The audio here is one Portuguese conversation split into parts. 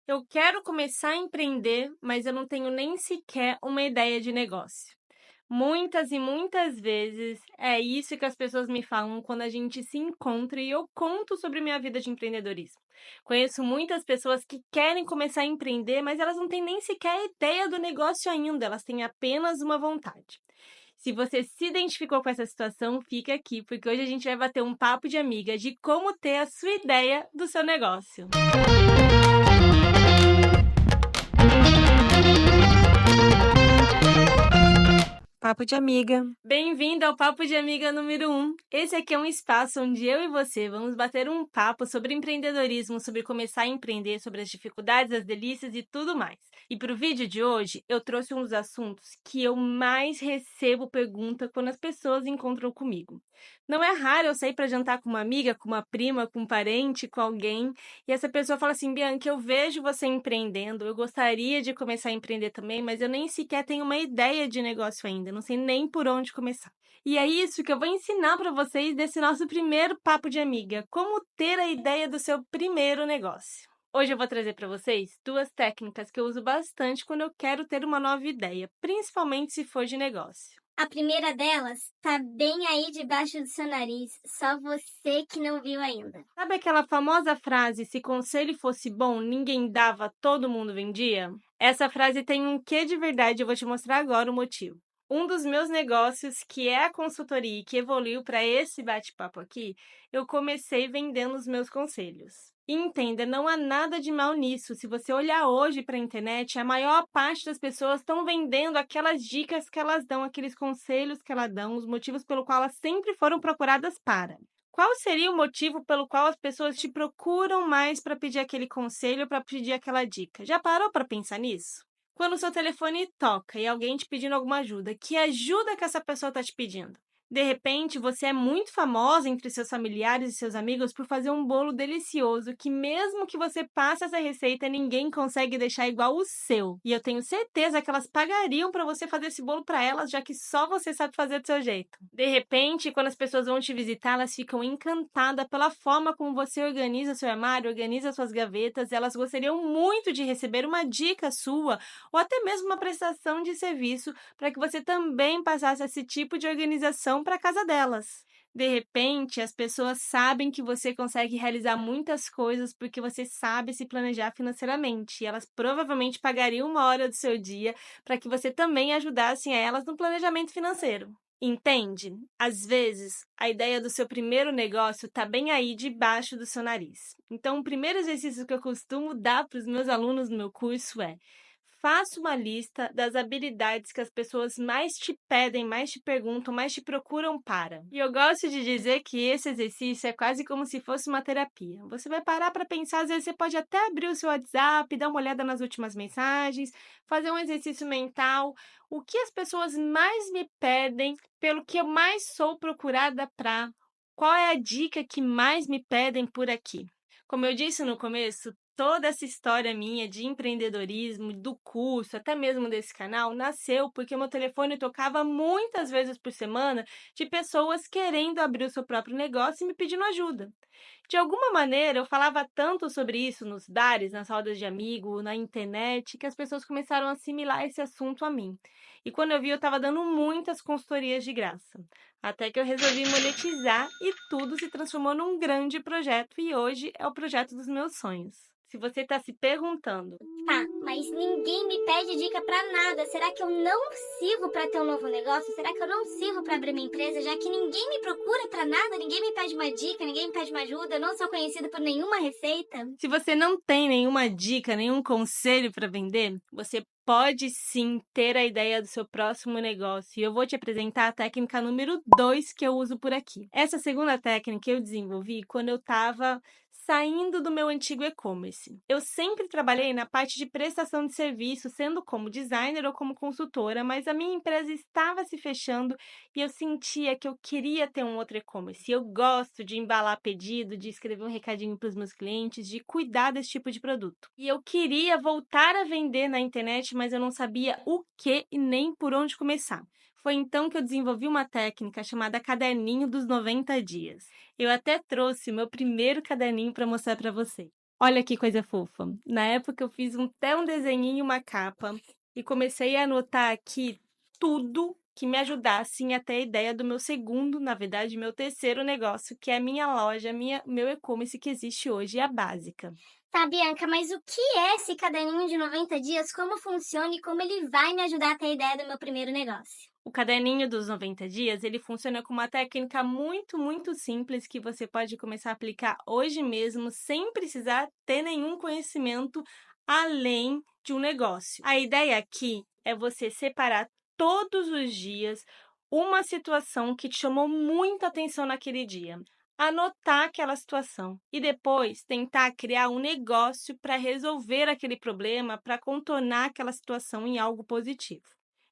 Eu quero começar a empreender, mas eu não tenho nem sequer uma ideia de negócio. Muitas e muitas vezes é isso que as pessoas me falam quando a gente se encontra e eu conto sobre minha vida de empreendedorismo. Conheço muitas pessoas que querem começar a empreender, mas elas não têm nem sequer ideia do negócio ainda, elas têm apenas uma vontade. Se você se identificou com essa situação, fica aqui, porque hoje a gente vai bater um papo de amiga de como ter a sua ideia do seu negócio. Papo de amiga. Bem-vindo ao Papo de Amiga número 1. Esse aqui é um espaço onde eu e você vamos bater um papo sobre empreendedorismo, sobre começar a empreender, sobre as dificuldades, as delícias e tudo mais. E para o vídeo de hoje, eu trouxe um dos assuntos que eu mais recebo pergunta quando as pessoas encontram comigo. Não é raro eu sair para jantar com uma amiga, com uma prima, com um parente, com alguém, e essa pessoa fala assim: Bianca, eu vejo você empreendendo, eu gostaria de começar a empreender também, mas eu nem sequer tenho uma ideia de negócio ainda, não sei nem por onde começar. E é isso que eu vou ensinar para vocês desse nosso primeiro papo de amiga, como ter a ideia do seu primeiro negócio. Hoje eu vou trazer para vocês duas técnicas que eu uso bastante quando eu quero ter uma nova ideia, principalmente se for de negócio. A primeira delas tá bem aí debaixo do seu nariz, só você que não viu ainda. Sabe aquela famosa frase: se conselho fosse bom, ninguém dava, todo mundo vendia? Essa frase tem um quê de verdade, eu vou te mostrar agora o motivo. Um dos meus negócios, que é a consultoria e que evoluiu para esse bate-papo aqui, eu comecei vendendo os meus conselhos. E entenda, não há nada de mal nisso. Se você olhar hoje para a internet, a maior parte das pessoas estão vendendo aquelas dicas que elas dão, aqueles conselhos que elas dão, os motivos pelo qual elas sempre foram procuradas para. Qual seria o motivo pelo qual as pessoas te procuram mais para pedir aquele conselho, para pedir aquela dica? Já parou para pensar nisso? Quando o seu telefone toca e alguém te pedindo alguma ajuda, que ajuda que essa pessoa está te pedindo? De repente, você é muito famosa entre seus familiares e seus amigos por fazer um bolo delicioso que, mesmo que você passe essa receita, ninguém consegue deixar igual o seu. E eu tenho certeza que elas pagariam para você fazer esse bolo para elas, já que só você sabe fazer do seu jeito. De repente, quando as pessoas vão te visitar, elas ficam encantadas pela forma como você organiza seu armário, organiza suas gavetas. Elas gostariam muito de receber uma dica sua ou até mesmo uma prestação de serviço para que você também passasse esse tipo de organização para a casa delas. De repente, as pessoas sabem que você consegue realizar muitas coisas porque você sabe se planejar financeiramente. E elas provavelmente pagariam uma hora do seu dia para que você também ajudasse a elas no planejamento financeiro. Entende? Às vezes, a ideia do seu primeiro negócio está bem aí debaixo do seu nariz. Então, o primeiro exercício que eu costumo dar para os meus alunos no meu curso é: faça uma lista das habilidades que as pessoas mais te pedem, mais te perguntam, mais te procuram para. E eu gosto de dizer que esse exercício é quase como se fosse uma terapia. Você vai parar para pensar, às vezes você pode até abrir o seu WhatsApp, dar uma olhada nas últimas mensagens, fazer um exercício mental. O que as pessoas mais me pedem, pelo que eu mais sou procurada para? Qual é a dica que mais me pedem por aqui? Como eu disse no começo, toda essa história minha de empreendedorismo, do curso, até mesmo desse canal, nasceu porque meu telefone tocava muitas vezes por semana de pessoas querendo abrir o seu próprio negócio e me pedindo ajuda. De alguma maneira, eu falava tanto sobre isso nos bares, nas rodas de amigo, na internet, que as pessoas começaram a assimilar esse assunto a mim. E quando eu vi, eu estava dando muitas consultorias de graça. Até que eu resolvi monetizar e tudo se transformou num grande projeto e hoje é o projeto dos meus sonhos. Se você está se perguntando: Tá, mas ninguém me pede dica pra nada. Será que eu não sirvo pra ter um novo negócio? Será que eu não sirvo pra abrir minha empresa, já que ninguém me procura pra nada, ninguém me pede uma dica, ninguém me pede uma ajuda, eu não sou conhecida por nenhuma receita? se você não tem nenhuma dica, nenhum conselho para vender, você pode sim ter a ideia do seu próximo negócio. E eu vou te apresentar a técnica número 2 que eu uso por aqui. Essa segunda técnica eu desenvolvi quando eu estava saindo do meu antigo e-commerce. Eu sempre trabalhei na parte de prestação de serviço, sendo como designer ou como consultora, mas a minha empresa estava se fechando e eu sentia que eu queria ter um outro e-commerce. Eu gosto de embalar pedido, de escrever um recadinho para os meus clientes, de cuidar desse tipo de produto. E eu queria voltar a vender na internet, mas eu não sabia o que e nem por onde começar. Foi então que eu desenvolvi uma técnica chamada Caderninho dos 90 Dias. Eu até trouxe o meu primeiro caderninho para mostrar para você. Olha que coisa fofa. Na época eu fiz até um desenhinho, uma capa, e comecei a anotar aqui tudo que me ajudasse a ter a ideia do meu segundo, na verdade, meu terceiro negócio, que é a minha loja, meu e-commerce que existe hoje, a básica. Tá, Bianca, mas o que é esse caderninho de 90 dias? Como funciona e como ele vai me ajudar a ter a ideia do meu primeiro negócio? O caderninho dos 90 dias, ele funciona com uma técnica muito simples que você pode começar a aplicar hoje mesmo, sem precisar ter nenhum conhecimento além de um negócio. A ideia aqui é você separar todos os dias uma situação que te chamou muita atenção naquele dia. Anotar aquela situação e depois tentar criar um negócio para resolver aquele problema, para contornar aquela situação em algo positivo.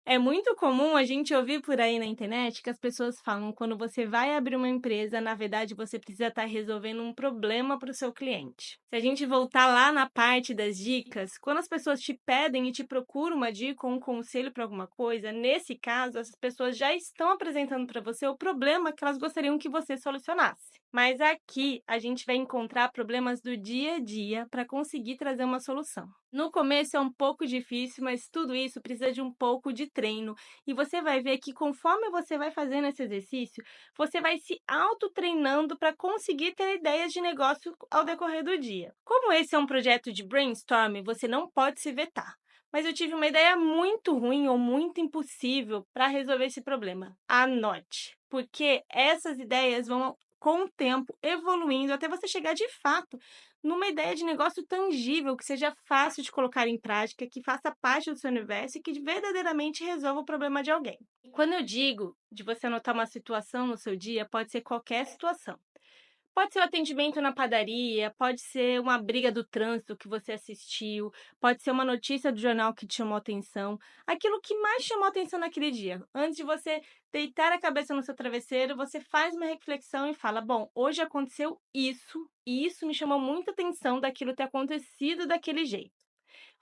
É muito comum a gente ouvir por aí na internet que as pessoas falam quando você vai abrir uma empresa, na verdade você precisa estar resolvendo um problema para o seu cliente. Se a gente voltar lá na parte das dicas, quando as pessoas te pedem e te procuram uma dica ou um conselho para alguma coisa, nesse caso, essas pessoas já estão apresentando para você o problema que elas gostariam que você solucionasse. Mas aqui a gente vai encontrar problemas do dia a dia para conseguir trazer uma solução. No começo é um pouco difícil, mas tudo isso precisa de um pouco de treino. E você vai ver que conforme você vai fazendo esse exercício, você vai se autotreinando para conseguir ter ideias de negócio ao decorrer do dia. Como esse é um projeto de brainstorming, você não pode se vetar. Mas eu tive uma ideia muito ruim ou muito impossível para resolver esse problema. Anote, porque essas ideias vão com o tempo evoluindo até você chegar de fato numa ideia de negócio tangível, que seja fácil de colocar em prática, que faça parte do seu universo e que verdadeiramente resolva o problema de alguém. E quando eu digo de você anotar uma situação no seu dia, pode ser qualquer situação. Pode ser o atendimento na padaria, pode ser uma briga do trânsito que você assistiu, pode ser uma notícia do jornal que te chamou atenção, aquilo que mais chamou atenção naquele dia. Antes de você deitar a cabeça no seu travesseiro, você faz uma reflexão e fala: bom, hoje aconteceu isso, e isso me chamou muita atenção daquilo ter acontecido daquele jeito.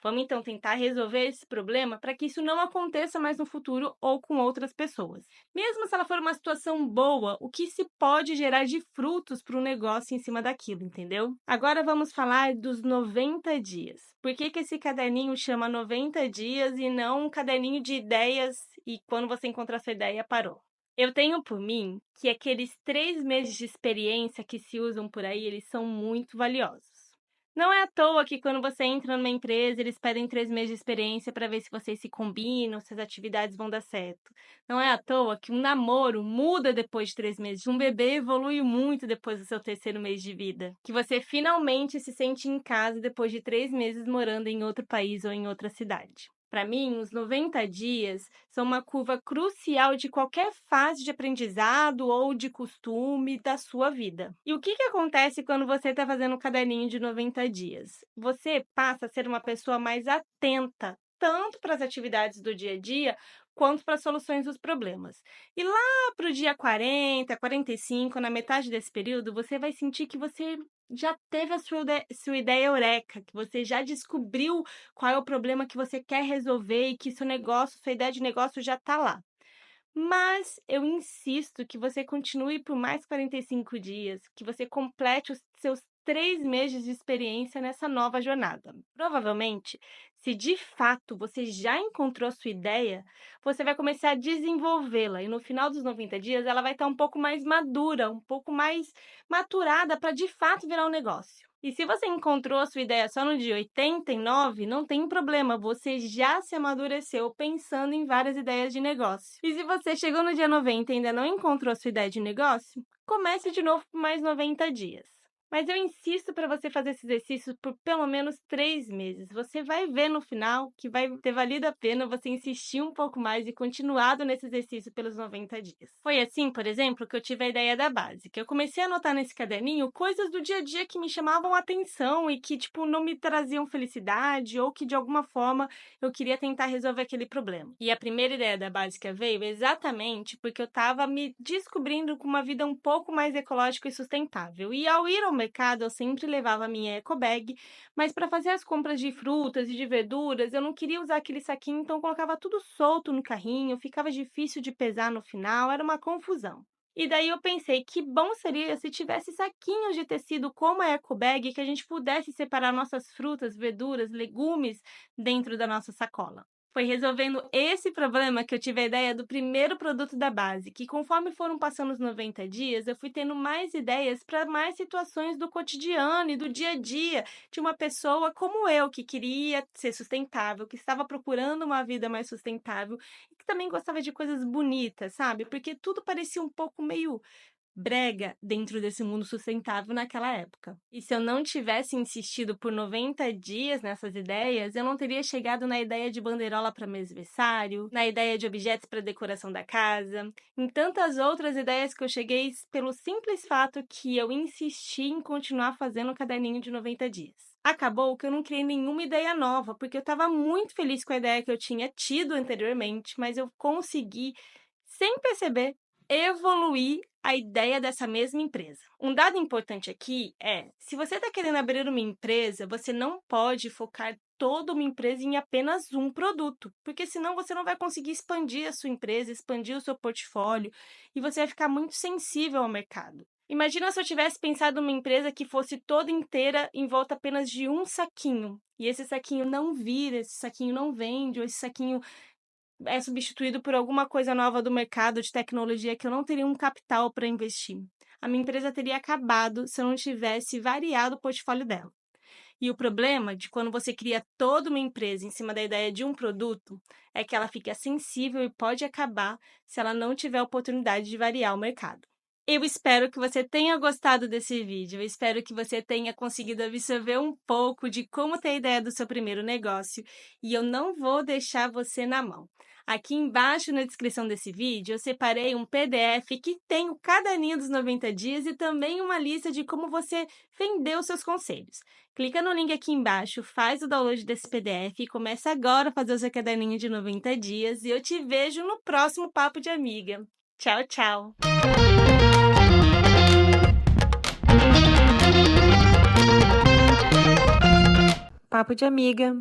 Vamos então tentar resolver esse problema para que isso não aconteça mais no futuro ou com outras pessoas. Mesmo se ela for uma situação boa, o que se pode gerar de frutos para o negócio em cima daquilo, entendeu? Agora vamos falar dos 90 dias. Por que esse caderninho chama 90 dias e não um caderninho de ideias e quando você encontrar sua ideia, parou? Eu tenho por mim que aqueles 3 meses de experiência que se usam por aí, eles são muito valiosos. Não é à toa que quando você entra numa empresa, eles pedem 3 meses de experiência para ver se vocês se combinam, se as atividades vão dar certo. Não é à toa que um namoro muda depois de 3 meses, um bebê evolui muito depois do seu terceiro mês de vida. Que você finalmente se sente em casa depois de 3 meses morando em outro país ou em outra cidade. Para mim, os 90 dias são uma curva crucial de qualquer fase de aprendizado ou de costume da sua vida. E o que acontece quando você está fazendo um caderninho de 90 dias? Você passa a ser uma pessoa mais atenta, tanto para as atividades do dia a dia, quanto para as soluções dos problemas. E lá para o dia 40, 45, na metade desse período, você vai sentir que você já teve a sua ideia eureka, que você já descobriu qual é o problema que você quer resolver e que seu negócio, sua ideia de negócio já está lá. Mas eu insisto que você continue por mais 45 dias, que você complete os seus 3 meses de experiência nessa nova jornada. Provavelmente, se de fato você já encontrou a sua ideia, você vai começar a desenvolvê-la e no final dos 90 dias ela vai estar um pouco mais madura, um pouco mais maturada para de fato virar um negócio. E se você encontrou a sua ideia só no dia 89, não tem problema, você já se amadureceu pensando em várias ideias de negócio. E se você chegou no dia 90 e ainda não encontrou a sua ideia de negócio, comece de novo por mais 90 dias. Mas eu insisto para você fazer esse exercício por pelo menos 3 meses. Você vai ver no final que vai ter valido a pena você insistir um pouco mais e continuado nesse exercício pelos 90 dias. Foi assim, por exemplo, que eu tive a ideia da base, que eu comecei a anotar nesse caderninho coisas do dia a dia que me chamavam a atenção e que, tipo, não me traziam felicidade ou que, de alguma forma, eu queria tentar resolver aquele problema. E a primeira ideia da básica veio exatamente porque eu estava me descobrindo com uma vida um pouco mais ecológica e sustentável. E ao ir ao mercado, eu sempre levava a minha eco bag, mas para fazer as compras de frutas e de verduras, eu não queria usar aquele saquinho, então eu colocava tudo solto no carrinho, ficava difícil de pesar no final, era uma confusão. E daí eu pensei, que bom seria se tivesse saquinhos de tecido como a eco bag que a gente pudesse separar nossas frutas, verduras, legumes dentro da nossa sacola. Foi resolvendo esse problema que eu tive a ideia do primeiro produto da base, que conforme foram passando os 90 dias, eu fui tendo mais ideias para mais situações do cotidiano e do dia a dia de uma pessoa como eu, que queria ser sustentável, que estava procurando uma vida mais sustentável e que também gostava de coisas bonitas, sabe? Porque tudo parecia um pouco meio brega dentro desse mundo sustentável naquela época. E se eu não tivesse insistido por 90 dias nessas ideias, eu não teria chegado na ideia de bandeirola para mêsversário, na ideia de objetos para decoração da casa, em tantas outras ideias que eu cheguei pelo simples fato que eu insisti em continuar fazendo o caderninho de 90 dias. Acabou que eu não criei nenhuma ideia nova, porque eu estava muito feliz com a ideia que eu tinha tido anteriormente, mas eu consegui, sem perceber, evoluir a ideia dessa mesma empresa. Um dado importante aqui é, se você está querendo abrir uma empresa, você não pode focar toda uma empresa em apenas um produto, porque senão você não vai conseguir expandir a sua empresa, expandir o seu portfólio e você vai ficar muito sensível ao mercado. Imagina se eu tivesse pensado numa empresa que fosse toda inteira em volta apenas de um saquinho, e esse saquinho não vira, esse saquinho não vende, ou esse saquinho é substituído por alguma coisa nova do mercado de tecnologia que eu não teria um capital para investir. A minha empresa teria acabado se eu não tivesse variado o portfólio dela. E o problema de quando você cria toda uma empresa em cima da ideia de um produto é que ela fica sensível e pode acabar se ela não tiver a oportunidade de variar o mercado. Eu espero que você tenha gostado desse vídeo. Eu espero que você tenha conseguido absorver um pouco de como ter a ideia do seu primeiro negócio. E eu não vou deixar você na mão. Aqui embaixo na descrição desse vídeo, eu separei um PDF que tem o caderninho dos 90 dias e também uma lista de como você vender os seus conselhos. Clica no link aqui embaixo, faz o download desse PDF e começa agora a fazer o seu caderninho de 90 dias. E eu te vejo no próximo Papo de Amiga. Tchau, tchau! Papo de amiga.